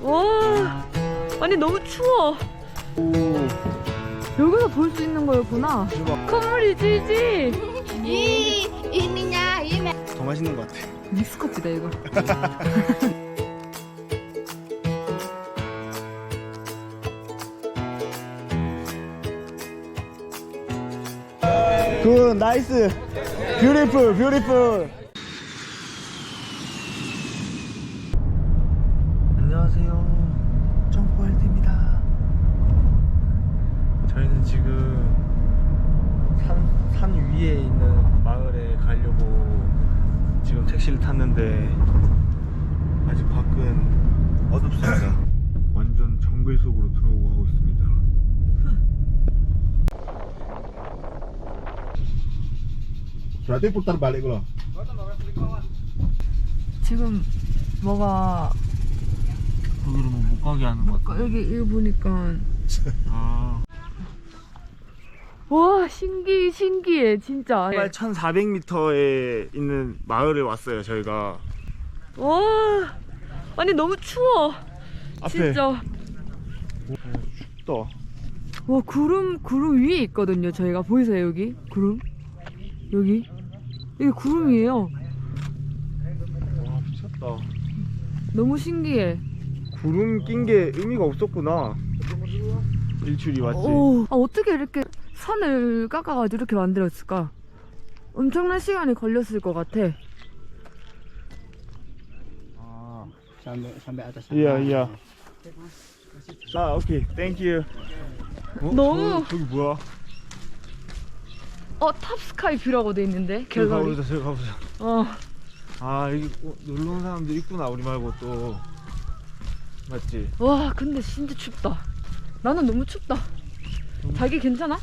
와, 아니 너무 추워. 오, 여기서 볼 수 있는 거였구나. 대박. 콧물이 질질. 더 맛있는 것 같아. 믹스커피다 이거. 굿, 나이스. 뷰티풀, 뷰티풀. 안녕하세요. 점프월드입니다. 저희는 지금 산 위에 있는 마을에 가려고 지금 택시를 탔는데 아직 밖은 어둡습니다. 완전 정글 속으로 들어오고 하고 있습니다. Berarti putar balik lo. 지금 뭐가 거기로 뭐 못 가게 하는 것 같아. 여기 보니까 아, 와 신기해 진짜. 정말 1400m에 있는 마을에 왔어요 저희가. 와 아니 너무 추워. 앞에 진짜. 춥다. 와 구름 위에 있거든요. 저희가 보이세요 여기 구름 여기 구름이에요. 와 미쳤다. 너무 신기해. 구름 낀 게 의미가 없었구나. 일출이 왔지. 오, 아, 어떻게 이렇게 산을 깎아가지고 이렇게 만들었을까? 엄청난 시간이 걸렸을 것 같아. 아, Sampai atas. 이야. 아, 오케이, 땡큐. 너무- 저기 뭐야? 탑스카이 뷰라고 돼 있는데 저기 갤러리. 가보자, 저기 가보자. 아, 여기 놀러 온 사람들 있구나. 우리 말고 또 맞지? 와 근데 진짜 춥다. 나는 너무 춥다. 자기 괜찮아?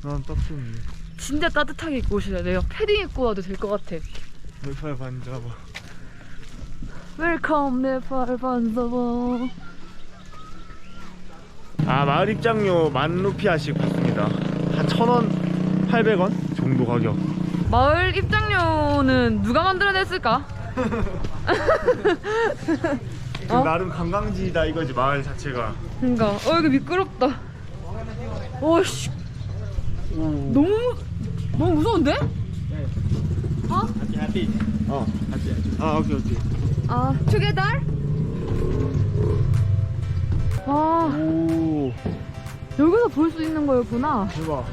난 딱 좋네. 진짜 따뜻하게 입고 오셔야 돼요. 패딩 입고 와도 될 것 같아. 왼팔 반잡아. 웰컴 네팔 반서버. 아, 마을 입장료 10,000루피아씩 받습니다. 한 1,000원, 800원 정도 가격. 마을 입장료는 누가 만들어냈을까? 어? 나름 관광지다 이거지 마을 자체가. 그러니까 여기 미끄럽다. 오씨 너무 무서운데? 어? 하티. 아, 오케이. 아 together? 아 오, 여기서 볼 수 있는 거였구나. 대박.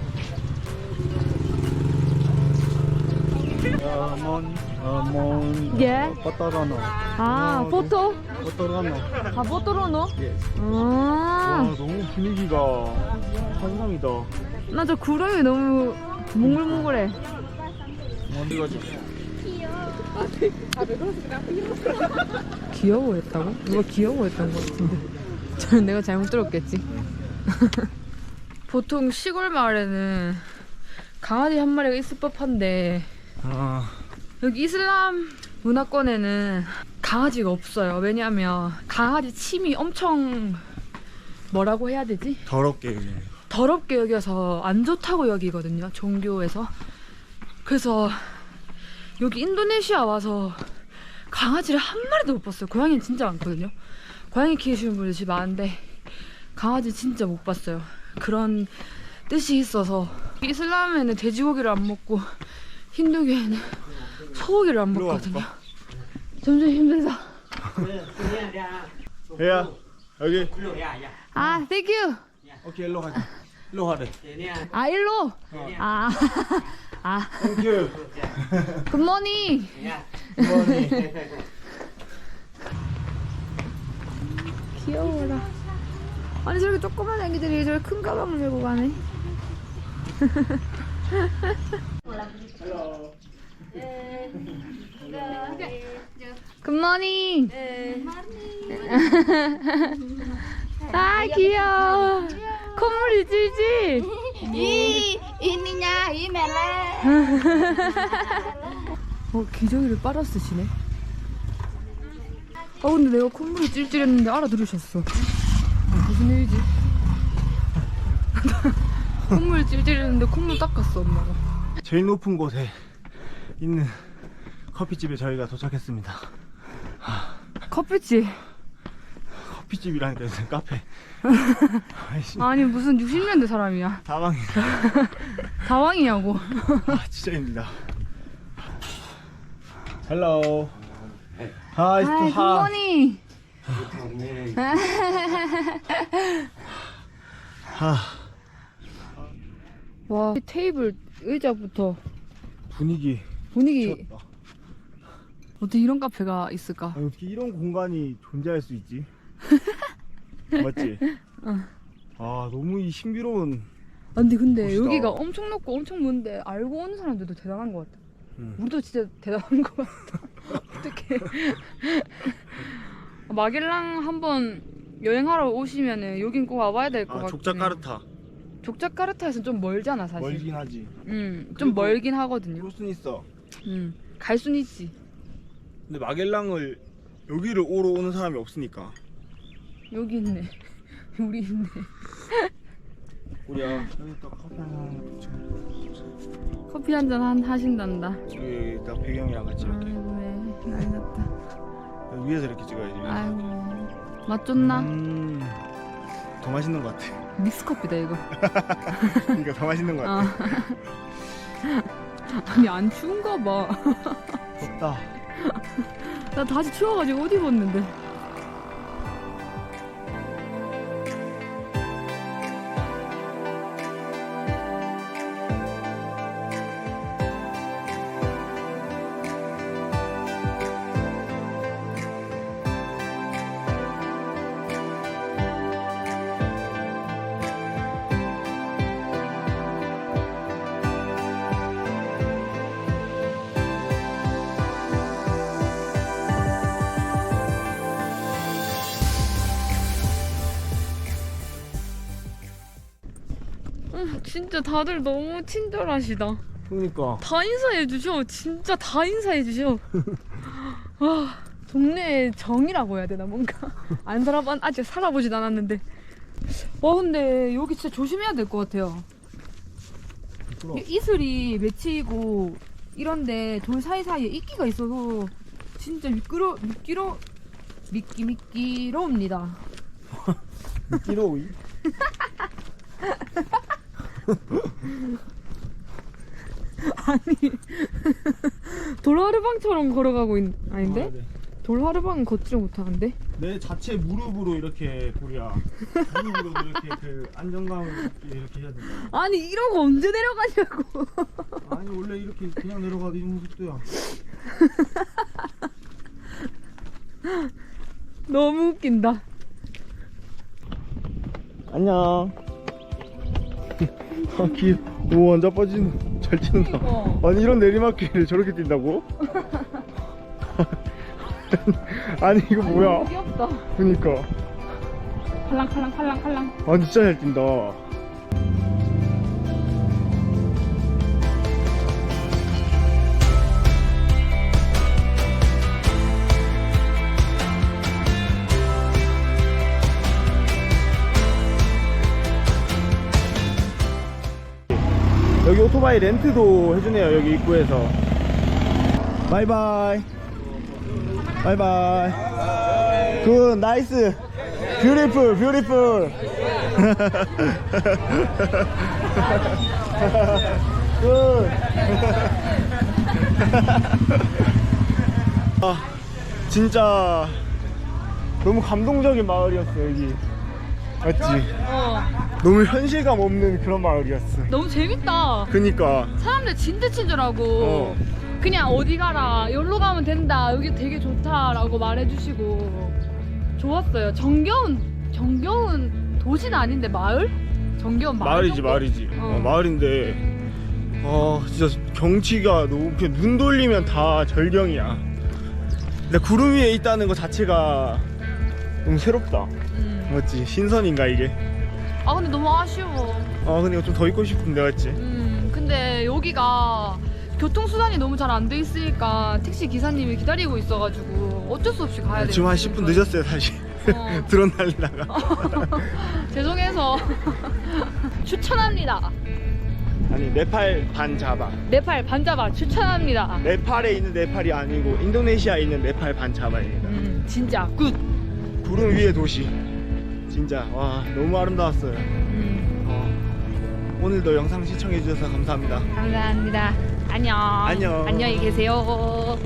Mon 예. Potorono. 아 포토? Potorono. 아 포토로노? Yes. 와, 아나 너무 분위기가 환상이다. 저 구름이 너무 몽글몽글해. 어디 가지? 귀여워했다고? 누가 귀여워했던 것 같은데. 저는 내가 잘못 들었겠지. 보통 시골 마을에는 강아지 한 마리가 있을 법한데 아, 여기 이슬람 문화권에는 강아지가 없어요. 왜냐하면 강아지 침이 엄청 뭐라고 해야 되지? 더럽게 여기. 더럽게 여겨서 안 좋다고 여기거든요. 종교에서. 그래서 여기 인도네시아 와서 강아지를 한 마리도 못 봤어요. 고양이는 진짜 많거든요. 고양이 키우시는 분들 집 많은데 강아지 진짜 못 봤어요. 그런 뜻이 있어서 이슬람에는 돼지고기를 안 먹고 힌두교에는 소고기를 안 먹거든요. 점점 힘들다. 야, 여기. 아, 땡큐. 오케이, 일로 가자. 일로 가래. 아, 일로. 아, 아, 땡큐. 굿모닝. 귀여워라. 아니 저렇게 조그만 애기들이 저렇게 큰 가방을 메고 가네. 굿모닝. 아 귀여워. 콧물이 질질. Ininya, imele. 기저귀를 빨아 쓰시네. 근데 내가 콧물이 찔찔했는데 알아들으셨어. 무슨 일이지? 콧물 찔찔했는데 콧물 닦았어 엄마가. 제일 높은 곳에 있는 커피집에 저희가 도착했습니다. 커피집. 커피집이라니까 무슨 카페. 아이씨. 아니 무슨 60년대 사람이야. 다방이. 다왕이냐고. 아 진짜 힘들다. Hello. Hi. 하이 굿모닝. 와 테이블 의자부터 분위기 분위기 미쳤다. 어떻게 이런 카페가 있을까? 아, 어떻게 이런 공간이 존재할 수 있지? 맞지? 아 너무 이 신비로운. 근데 멋있다. 여기가 엄청 높고 엄청 먼데 알고 오는 사람들도 대단한 것 같아. 응. 우리도 진짜 대단한 것 같다. 어떡해. 마겔랑 한번 여행하러 오시면은 여긴 꼭 와봐야 될 것 같아. 족자카르타 족자카르타에서는 좀 멀잖아 사실. 멀긴 하지. 좀 그래도 멀긴 하거든요. 그럴 순 있어. 갈 순 있지. 근데 마겔랑을 여기를 오러 오는 사람이 없으니까. 여기 있네. 우리 있네. 우리야 여기 딱 커피 한잔 커피 한잔 하신단다. 여기 딱 배경이랑 같이 이렇게 아이고 왜 난리 났다. 여기 위에서 이렇게 찍어야지. 아이고 맛 좋나? 더 맛있는 것 같아. 믹스커피다 이거. 그러니까 더 맛있는 것 같아. 아니 안 추운가 봐. 덥다. 나 다시 추워가지고 옷 입었는데. 진짜 다들 너무 친절하시다. 그러니까 다 인사해주셔. 진짜 다 해주셔. 와, 동네의 정이라고 해야 되나 뭔가. 아직 살아보진 않았는데. 와 근데 여기 진짜 조심해야 될 것 같아요. 이슬이 맺히고 이런데 돌 사이사이에 이끼가 있어서 진짜 미끼로웁니다. 미끼로이? 아니 돌하르방처럼 걸어가고 아닌데? 아, 네. 돌하르방은 걷지를 못하는데? 내 자체 무릎으로 이렇게 고리야. 무릎으로 이렇게 그 안정감을 이렇게 해야 된다. 아니 이러고 언제 내려가냐고. 아니 원래 이렇게 그냥 내려가도 이 모습도야. 너무 웃긴다. 안녕. 아, 오 완전 잘 뛰는다. 아니 이런 내리막길을 저렇게 뛴다고? 아니 이거 뭐야? 귀엽다. 그니까. 팔랑팔랑. 아 진짜 잘 뛴다. 여기 오토바이 렌트도 해주네요. 여기 입구에서. 바이바이. 바이바이. 굿 나이스. 뷰티풀. 굿. 아 진짜 너무 감동적인 마을이었어 여기. 맞지? 너무 현실감 없는 그런 마을이었어. 너무 재밌다. 그니까. 사람들 진짜 친절하고 그냥 어디 가라 여기로 가면 된다 여기 되게 좋다라고 말해주시고 좋았어요. 정겨운 도시는 아닌데 마을? 정겨운 마을 마을이지. 마을인데 진짜 경치가 너무 그냥 눈 돌리면 다 절경이야. 근데 구름 위에 있다는 거 자체가 너무 새롭다. 맞지? 신선인가 이게? 아 근데 너무 아쉬워. 근데 이거 좀 더 있고 싶은데 맞지? 근데 여기가 교통수단이 너무 잘 안 돼 있으니까 택시 기사님이 기다리고 있어가지고 어쩔 수 없이 가야 돼요. 지금 한 10분 늦었어요 사실. 드론 날리다가. 죄송해서 추천합니다. 아니 네팔 반자바. 네팔 반자바 추천합니다. 네팔에 있는 네팔이 아니고 인도네시아에 있는 네팔 반자바입니다. 진짜 굿. 구름 위의 도시. 진짜 와 너무 아름다웠어요. 오늘도 영상 시청해 주셔서 감사합니다. 감사합니다. 안녕. 안녕. 안녕히 계세요.